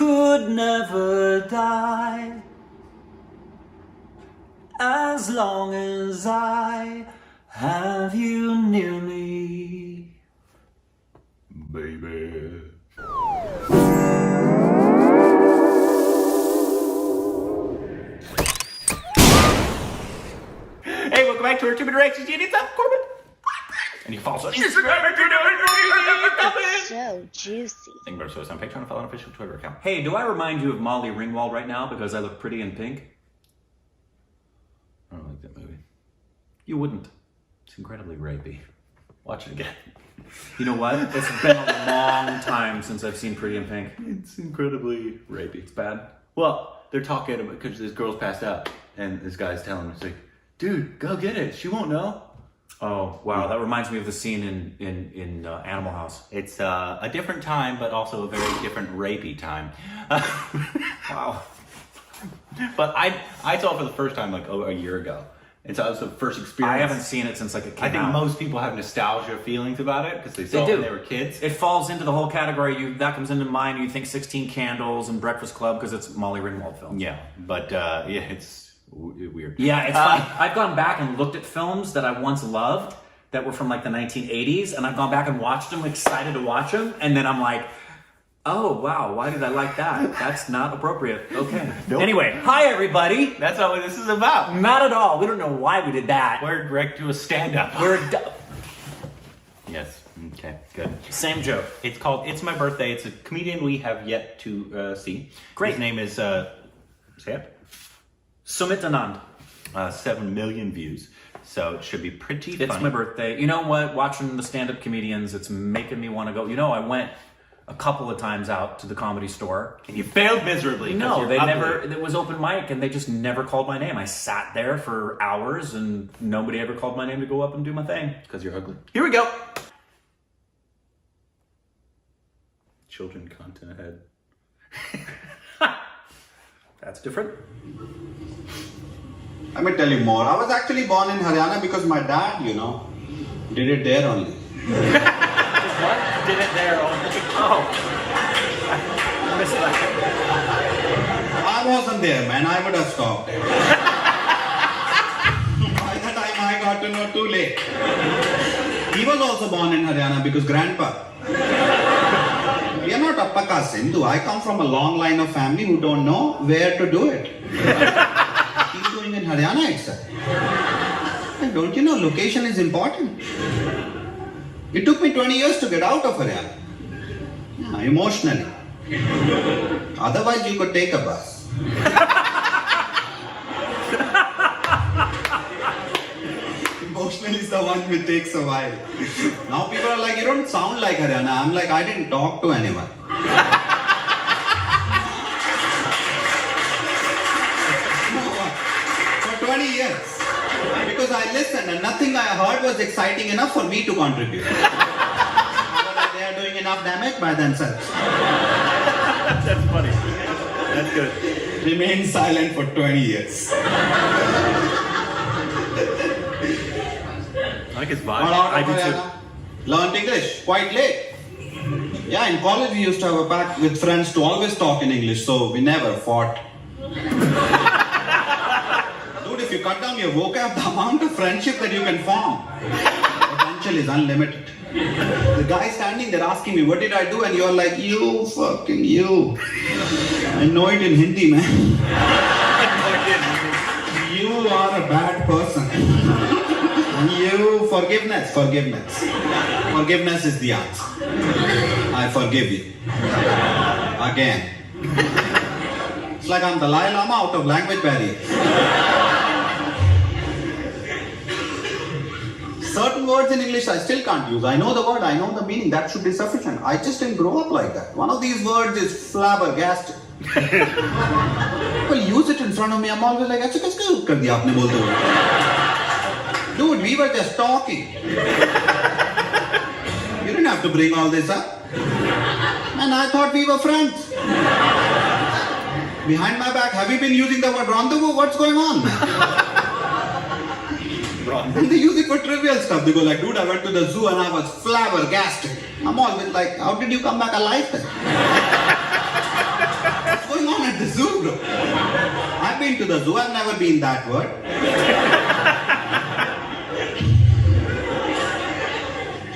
could never die as long as I have you near me, baby. Hey, welcome back to our Stupid Reactions. It's up, Corbin. And you can follow us on Instagram. So juicy. Think about us on Patreon and follow an official Twitter account. Hey, do I remind you of Molly Ringwald right now because I look pretty in pink? I don't like that movie. You wouldn't. It's incredibly rapey. Watch it again. You know what? It's been a long time since I've seen Pretty in Pink. It's incredibly rapey. It's bad. Well, they're talking about because this girl's passed out, and this guy's telling her, "It's like, dude, go get it. She won't know." Oh wow, that reminds me of the scene in Animal House. It's a different time, but also a very different rapey time. Wow. But I saw it for the first time like over a year ago, and so that was the first experience. I haven't seen it since like it came out. I think most people have nostalgia feelings about it because they saw it when they were kids. It falls into the whole category. That comes into mind. You think 16 Candles and Breakfast Club because it's Molly Ringwald film. Yeah, but yeah, it's weird. Yeah, it's funny. I've gone back and looked at films that I once loved that were from like the 1980s, and I've gone back and watched them, excited to watch them, and then I'm like, oh wow, why did I like that? That's not appropriate. Okay. Nope. Anyway, hi everybody. That's not what this is about. Not at all. We don't know why we did that. We're direct to a stand-up. Yes. Okay. Good. Same joke. It's called "It's My Birthday." It's a comedian we have yet to see. Great. His name is say it. Sumit Anand. 7 million views. So it should be pretty funny. It's my birthday. You know what? Watching the stand-up comedians, it's making me want to go. You know, I went a couple of times out to the Comedy Store. And you failed miserably. No, they never, it was open mic and they just never called my name. I sat there for hours and nobody ever called my name to go up and do my thing. Because you're ugly. Here we go. Children content ahead. That's different. Let me tell you more. I was actually born in Haryana because my dad, you know, did it there only. What? Did it there only? Oh. I missed that. I wasn't there, man. I would have stopped. By the time I got to know, too late. He was also born in Haryana because grandpa. We are not Upper caste Hindu. I come from a long line of family who don't know where to do it. He's doing in Haryana itself. And don't you know, location is important. It took me 20 years to get out of Haryana. Yeah, emotionally. Otherwise, you could take a bus. Emotionally is the one which takes a while. Now people are like, you don't sound like Haryana. I'm like, I didn't talk to anyone. For 20 years. Because I listened and nothing I heard was exciting enough for me to contribute. They are doing enough damage by themselves. That's funny. That's good. Remain silent for 20 years. I like his vibe. I do too. Learned English quite late. Yeah, in college we used to have a pact with friends to always talk in English, so we never fought. Dude, if you cut down your vocab, the amount of friendship that you can form potential is unlimited. The guy standing there asking me, what did I do? And you're like, you fucking you. I know it in Hindi, man. You are a bad person. You, forgiveness. Forgiveness is the answer. I forgive you. Again. It's like I'm the Dalai Lama out of language barrier. Certain words in English I still can't use. I know the word, I know the meaning. That should be sufficient. I just didn't grow up like that. One of these words is flabbergasted. People use it in front of me. I'm always like, "Acha kiske kar diya aapne bolte hue?" Dude, we were just talking. You didn't have to bring all this up. And I thought we were friends. Behind my back, have you been using the word rendezvous? What's going on, man? And they use it for trivial stuff. They go like, dude, I went to the zoo and I was flabbergasted. I'm always like, how did you come back alive then? been to the zoo, I've never been that word.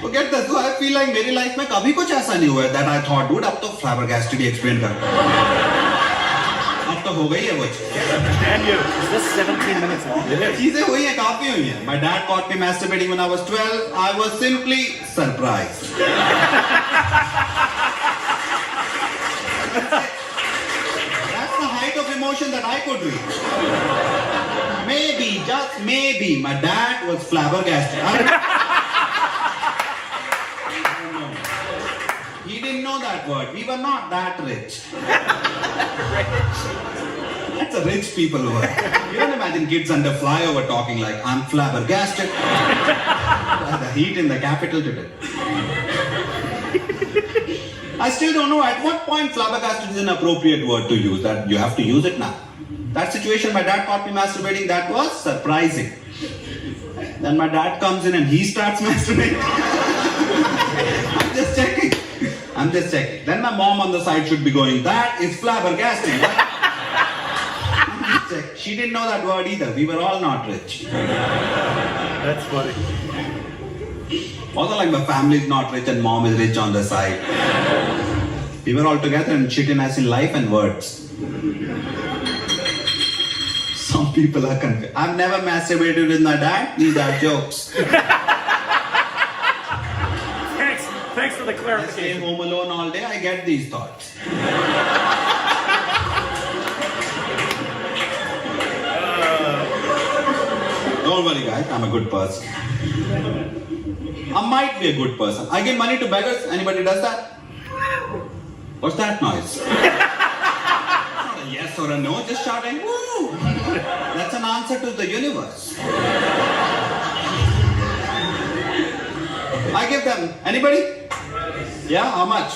Forget the zoo, I feel like मेरी life में कभी कुछ ऐसा नहीं हुआ है that I thought, dude, अब तो flabbergasted ही explain कर. अब तो हो गई है वो. And you. Is this 17 minutes long? It is. चीजें हुई हैं, काफी हुई हैं. My dad caught me masturbating when I was 12. I was simply surprised. That's the height of emotion that I could reach. Maybe, just maybe, my dad was flabbergasted. I don't know. He didn't know that word. We were not that rich. That's a rich people word. You don't imagine kids under flyover talking like, I'm flabbergasted. The heat in the capital today. I still don't know at what point flabbergasted is an appropriate word to use. That you have to use it now. That situation, my dad caught me masturbating, that was surprising. Then my dad comes in and he starts masturbating. I'm just checking. Then my mom on the side should be going, that is flabbergasting. She didn't know that word either. We were all not rich. That's funny. Also, like my family is not rich and mom is rich on the side. We were all together and shitting as in life and words. Some people are confused. I've never masturbated with my dad. These are jokes. Thanks for the I stay clarification. home alone all day. I get these thoughts. Don't worry, guys. I'm a good person. I might be a good person. I give money to beggars. Anybody does that? What's that noise? Not a yes or a no, just shouting, woo! That's an answer to the universe. I give them. Anybody? Yeah, how much?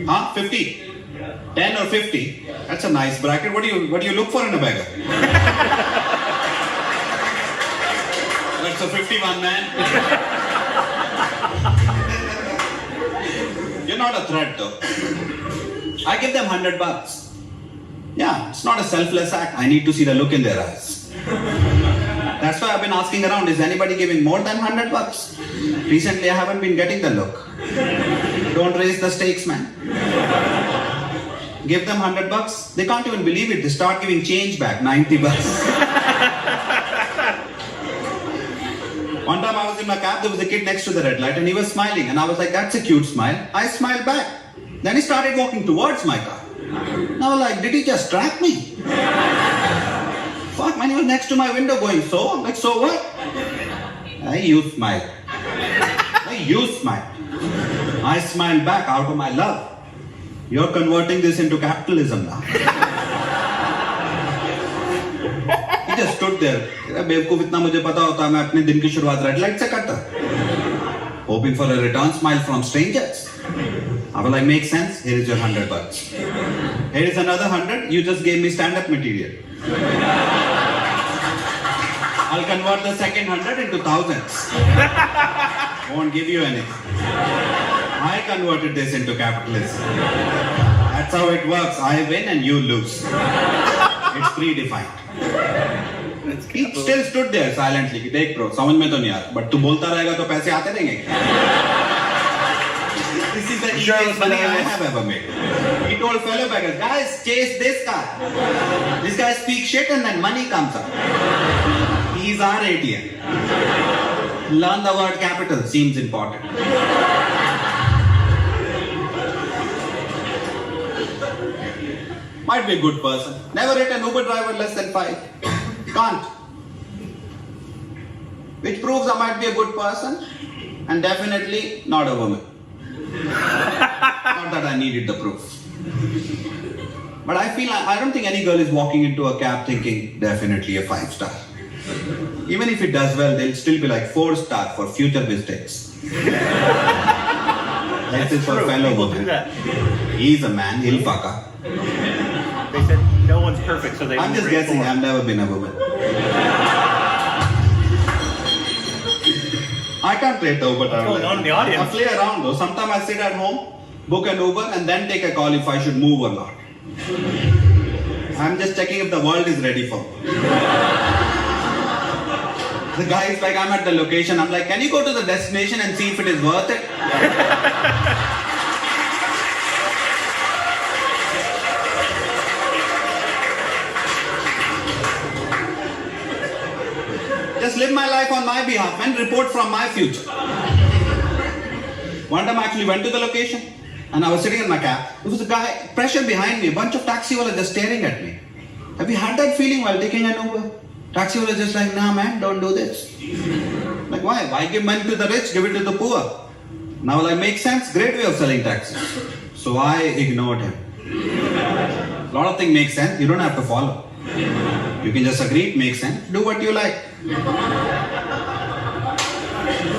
Huh? 50? 10 or 50? That's a nice bracket. What do you look for in a beggar? That's a 51, man. You're not a threat though. I give them $100. Yeah, it's not a selfless act. I need to see the look in their eyes. That's why I've been asking around, is anybody giving more than $100? Recently I haven't been getting the look. Don't raise the stakes, man. Give them $100. They can't even believe it. They start giving change back, $90. One time I was in my cab, there was a kid next to the red light and he was smiling and I was like, that's a cute smile. I smiled back. Then he started walking towards my car. And I was like, did he just track me? Fuck man, he was next to my window going, so? I'm like, so what? You smile. You smile. I smiled back out of my love. You're converting this into capitalism now. He just stood there. बेवकूफ इतना मुझे पता होता मैं अपने दिन की शुरुआत रेड लाइट से करता. Hoping for a return smile from strangers. I was like, makes sense. Here is your $100. Here is another 100. You just gave me stand-up material. I'll convert the second 100 into thousands. Won't give you anything. I converted this into capitalism. That's how it works. I win and you lose. It's predefined. He still stood there silently. Take bro, समझ में तो नहीं आता. But तू बोलता रहेगा तो पैसे आते रहेंगे. This is the easiest money I have ever made. He told fellow beggars, guys, chase this guy. This guy speaks shit and then money comes up. He's our ATM. Learn the word capital. Seems important. Might be a good person. Never hit an Uber driver less than 5. Can't. Which proves I might be a good person and definitely not a woman. Not that I needed the proof. But I feel I don't think any girl is walking into a cab thinking definitely a 5-star. Even if it does well, they'll still be like 4-star for future mistakes. This is for fellow women. He's a man, he'll fuck up. They said no one's perfect, so they. I'm just guessing. I've never been a woman. I can't rate the Uber driver. What's going on in the audience? I play around though. Sometimes I sit at home, book an Uber, and then take a call if I should move or not. I'm just checking if the world is ready for me. The guy is like, I'm at the location. I'm like, can you go to the destination and see if it is worth it? Just live my life on my behalf and report from my future. One time I actually went to the location and I was sitting in my cab. There was a guy, pressure behind me, a bunch of taxi wallahs just staring at me. Have you had that feeling while taking an Uber? Taxi wallahs just like, nah man, don't do this. Like why? Why give money to the rich, give it to the poor? Now like makes sense, great way of selling taxis. So I ignored him. A lot of things make sense, you don't have to follow. You can just agree, it makes sense, do what you like.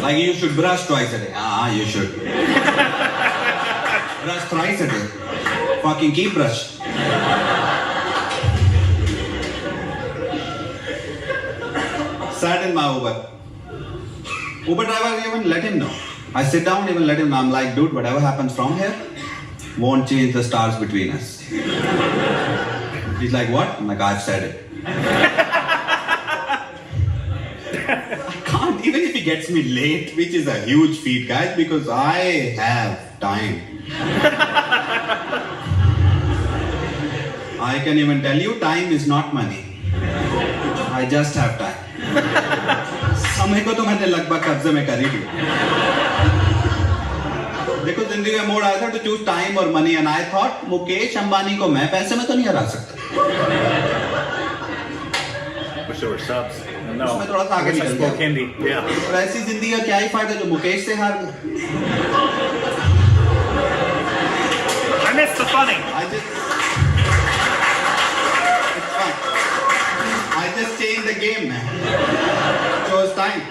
Like you should brush twice a day. You should. Brush thrice a day. Fucking keep brush. Sat in my Uber. Uber driver even let him know. I sit down, even let him know. I'm like, dude, whatever happens from here won't change the stars between us. He's like, what? I'm like, I've said it. I can't, even if he gets me late, which is a huge feat, guys, because I have time. I can even tell you, time is not money. I just have time. समय को तो मैंने लगभग कब्जे में कर ही लिया. देखो जिंदगी में मोड़ आया था to choose time or money and I thought Mukesh Ambani को मैं पैसे में तो नहीं हरा सकता. Wish there were subs. No. उसमें थोड़ा सा आगे निकल गया. Hindi. Yeah. और ऐसी जिंदगी का क्या ही फायदा जो मुकेश से हार गए. I missed the funny. It's fine. I just changed the game, man. Chose time.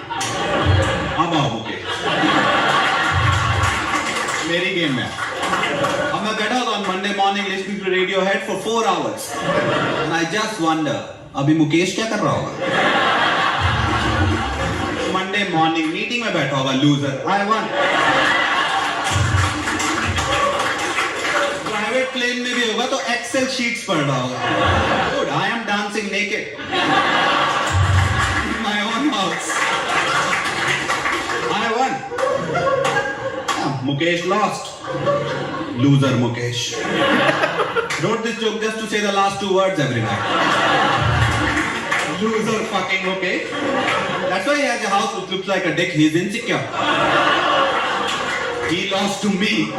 अब आओ मुकेश. मेरी गेम में. अब मैं बैठा था on Monday morning listening to Radiohead for 4 hours. And I just wonder, अभी मुकेश क्या कर रहा होगा? Monday morning meeting में बैठा होगा loser. I won. Private plane में भी होगा तो Excel sheets पढ़ रहा होगा. Dude, I am dancing naked. In my own house. I won. Mukesh lost. Loser Mukesh. Wrote this joke just to say the last 2 words every night. Loser fucking Mukesh. That's why he has a house which looks like a dick. He's insecure. He lost to me.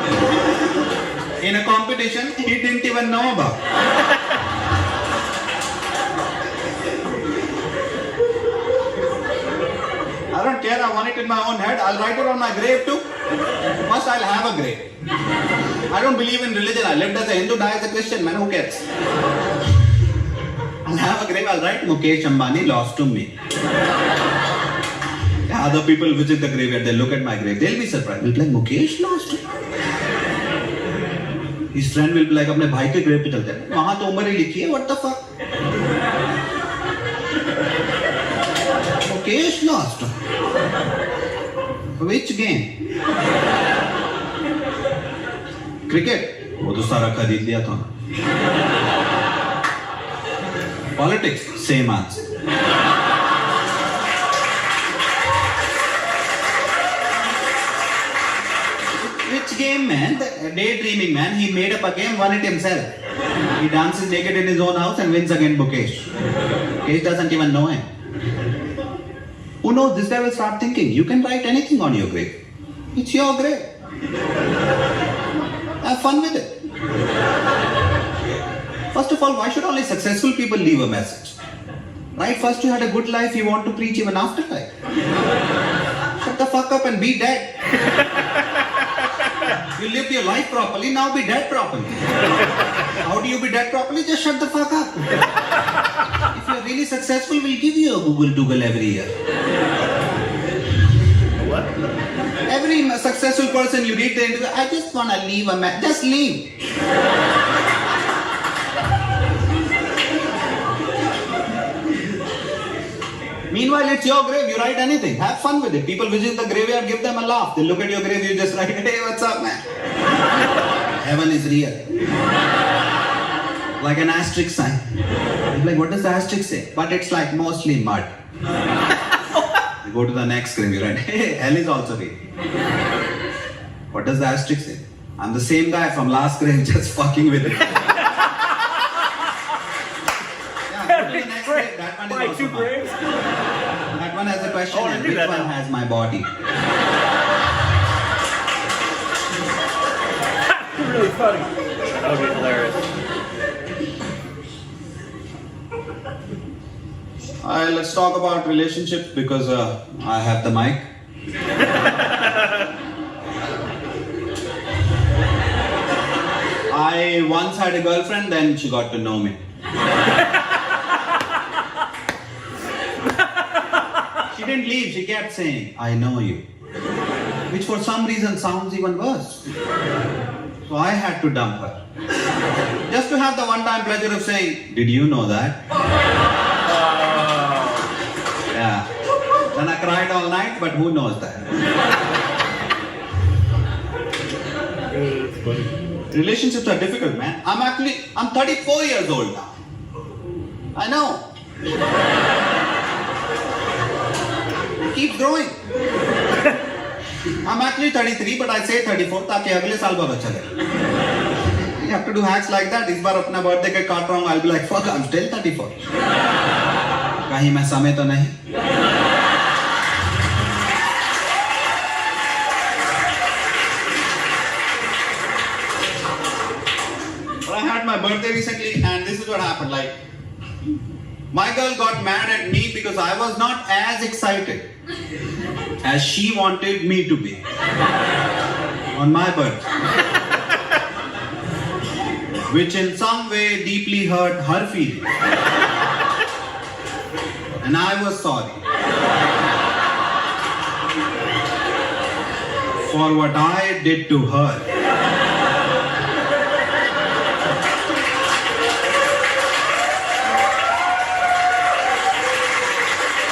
In a competition he didn't even know about. I don't care, I want it in my own head. I'll write it on my grave too. First I'll have a grave. I don't believe in religion. I lived as a Hindu, die as a Christian, man, who cares? I'll have a grave, I'll write Mukesh Ambani lost to me. Other people visit the graveyard, they look at my grave, they'll be surprised. They'll be like, Mukesh lost? His friend will be like, अपने भाई के grave पे चलते हैं. वहाँ तो उम्र ही लिखी है, what the fuck? Mukesh lost. Which game? Cricket? वो तो सारा खरीद लिया था. Politics? Same answer. Which game, man? The daydreaming man. He made up a game, won it himself. He dances naked in his own house and wins against Mukesh. Mukesh doesn't even know him. Who knows? This guy will start thinking, you can write anything on your grave. It's your grave. Have fun with it. First of all, why should only successful people leave a message? Right? First you had a good life, you want to preach even after life. Shut the fuck up and be dead. You lived your life properly, now be dead properly. How do you be dead properly? Just shut the fuck up. If you're really successful, we'll give you a Google every year. What? Every successful person you read the interview, I just want to leave a message. Just leave. Meanwhile, it's your grave. You write anything. Have fun with it. People visit the graveyard, give them a laugh. They look at your grave, you just write, hey, what's up, man? Heaven is real. like an asterisk sign. I'm like, what does the asterisk say? But it's like mostly mud. You go to the next screen, you write, hey, L is also real. What does the asterisk say? I'm the same guy from last grade just fucking with it. Great. That one By is also 2 mine. grades. That one has a question. Oh, I and knew which that one now. has my body? Really funny. That would be hilarious. Let's talk about relationships because I have the mic. I once had a girlfriend, then she got to know me. She didn't leave, she kept saying, I know you. Which for some reason sounds even worse. So I had to dump her. Just to have the one-time pleasure of saying, did you know that? Yeah. Then I cried all night, but who knows that? Relationships are difficult, man. I'm 34 years old now. I know. It keeps growing. I'm actually 33, but I say 34 ताकि अगले साल पता चले. You have to do hacks like that. इस बार अपना birthday cake काट रहा हूँ. I'll be like, fuck, I'm still 34. कहीं मैं समय तो नहीं. But I had my birthday recently, and this is what happened. Like, my girl got mad at me because I was not as excited as she wanted me to be on my birthday, which in some way deeply hurt her feelings. And I was sorry for what I did to her.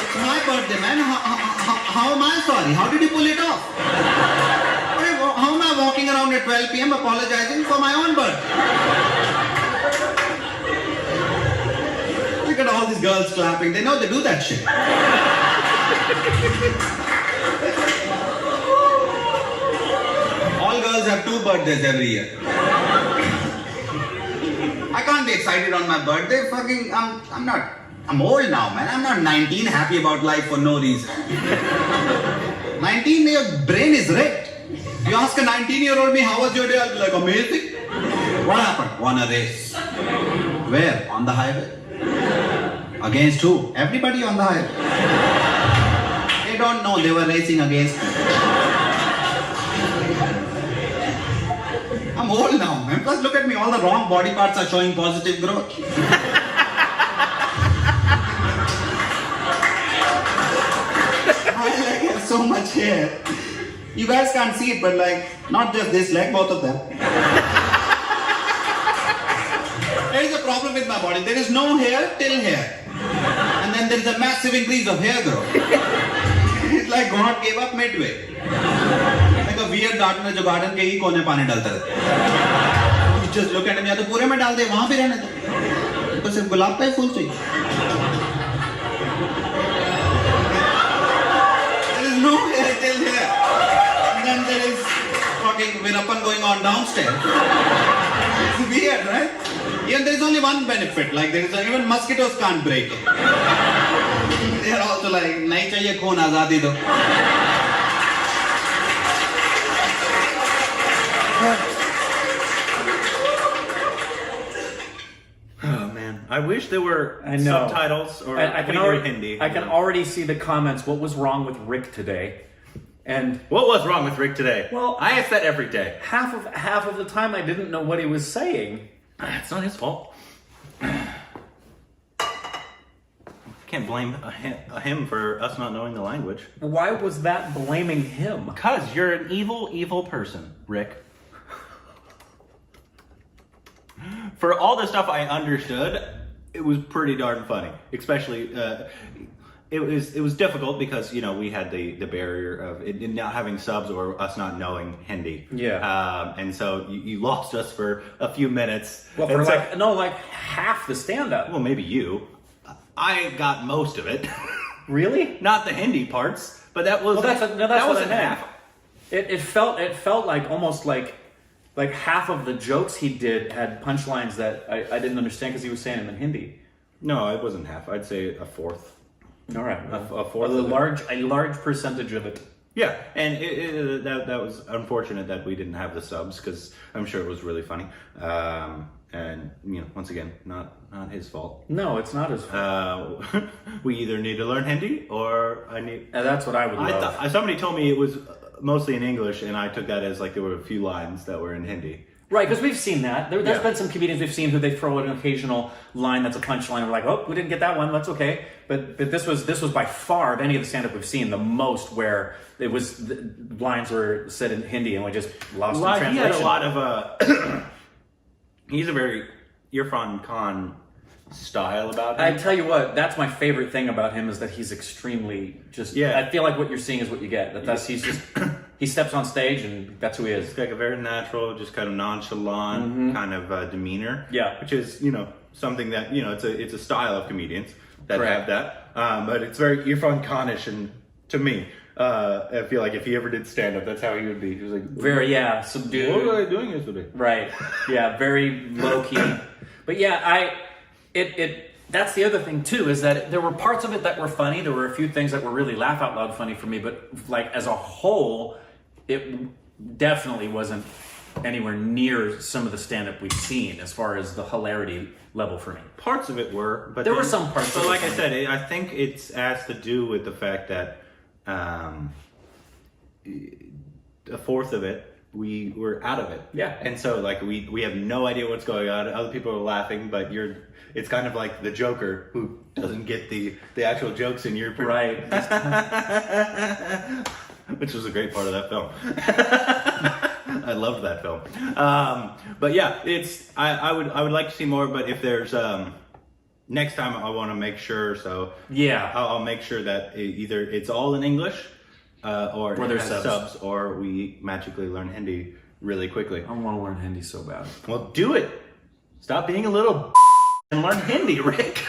It's my birthday, man. How am I sorry? How did you pull it off? How am I walking around at 12 p.m. apologizing for my own birthday? Look at all these girls clapping. They know they do that shit. All girls have 2 birthdays every year. I can't be excited on my birthday. Fucking, I'm old now, man. I'm not 19 happy about life for no reason. 19, your brain is wrecked. You ask a 19-year-old me, how was your day? I'll be like, amazing. What happened? Won a race. Where? On the highway. Against who? Everybody on the highway. They don't know they were racing against me. I'm old now, man. Plus, look at me. All the wrong body parts are showing positive growth. My leg has so much hair. You guys can't see it, but like, not just this leg, both of them. There is a problem with my body. There is no hair till here. And then there is a massive increase of hair growth. It's like God gave up midway. Like a weird gardener जो garden के ही कोने पानी डालता रहता है. You just look at him, या तो पूरे में डाल दे, वहाँ भी रहने दो. तो सिर्फ गुलाब का ही फूल चाहिए. There is no hair till here. And then there is fucking Virappan going on downstairs. It's weird, right? Even there is only one benefit. Like there is even mosquitoes can't break it. They are also like, नहीं चाहिए खून आजादी दो. Oh man, I wish there were I know. subtitles or I can we already, were Hindi. I can already see the comments. What was wrong with Rick today? And What was wrong with Rick today? Well, I ask that every day. half of the time I didn't know what he was saying. It's not his fault. Can't blame him for us not knowing the language. Why was that blaming him? Because you're an evil, evil person, Rick. For all the stuff I understood, it was pretty darn funny. Especially, it was difficult because we had the barrier of it not having subs or us not knowing Hindi. Yeah. And so you lost us for a few minutes. Well, for like half the stand-up. Well, maybe you. I got most of it. Really? Not the Hindi parts, but that was that's what I meant. half. It felt like almost like half of the jokes he did had punchlines that I didn't understand because he was saying them in Hindi. No, it wasn't half. I'd say a fourth. All right, a fourth. A large percentage of it. Yeah, and that was unfortunate that we didn't have the subs because I'm sure it was really funny. And once again, not his fault. No, it's not his fault. We either need to learn Hindi or I need. And that's what I would love. Somebody told me it was mostly in English, and I took that as like there were a few lines that were in Hindi. Right, because we've seen that. There's been some comedians we've seen who they throw an occasional line that's a punchline. We're like, oh, we didn't get that one. That's okay. But this was by far of any of the stand-up we've seen the most where it was the lines were said in Hindi and we just lost in translation. He had a lot of. He's a very Irfan Khan style about him. I tell you what, that's my favorite thing about him is that he's extremely just. Yeah. I feel like what you're seeing is what you get. He's just. He steps on stage and that's who he is. It's like a very natural, just kind of nonchalant kind of demeanor. Yeah. Which is, something that, it's a style of comedians that have that. But it's very Irfan Khanish, and to me, I feel like if he ever did stand up, that's how he would be. He was like very subdued. What was I doing yesterday? Right. Yeah, very low key. But yeah, that's the other thing too, is that there were parts of it that were funny. There were a few things that were really laugh out loud funny for me, but like as a whole, it definitely wasn't anywhere near some of the stand-up we've seen as far as the hilarity level for me. Parts of it were, but there were some parts. So like I said, I think it has to do with the fact that a fourth of it, we were out of it. Yeah. And so like we have no idea what's going on. Other people are laughing, but it's kind of like the Joker who doesn't get the actual jokes in your right. Which was a great part of that film. I loved that film. But yeah, I would like to see more, but if there's next time I want to make sure, so yeah, I'll make sure that either it's all in English or there's subs, or we magically learn Hindi really quickly. I want to learn Hindi so bad. Well, do it. Stop being a little and learn Hindi, Rick.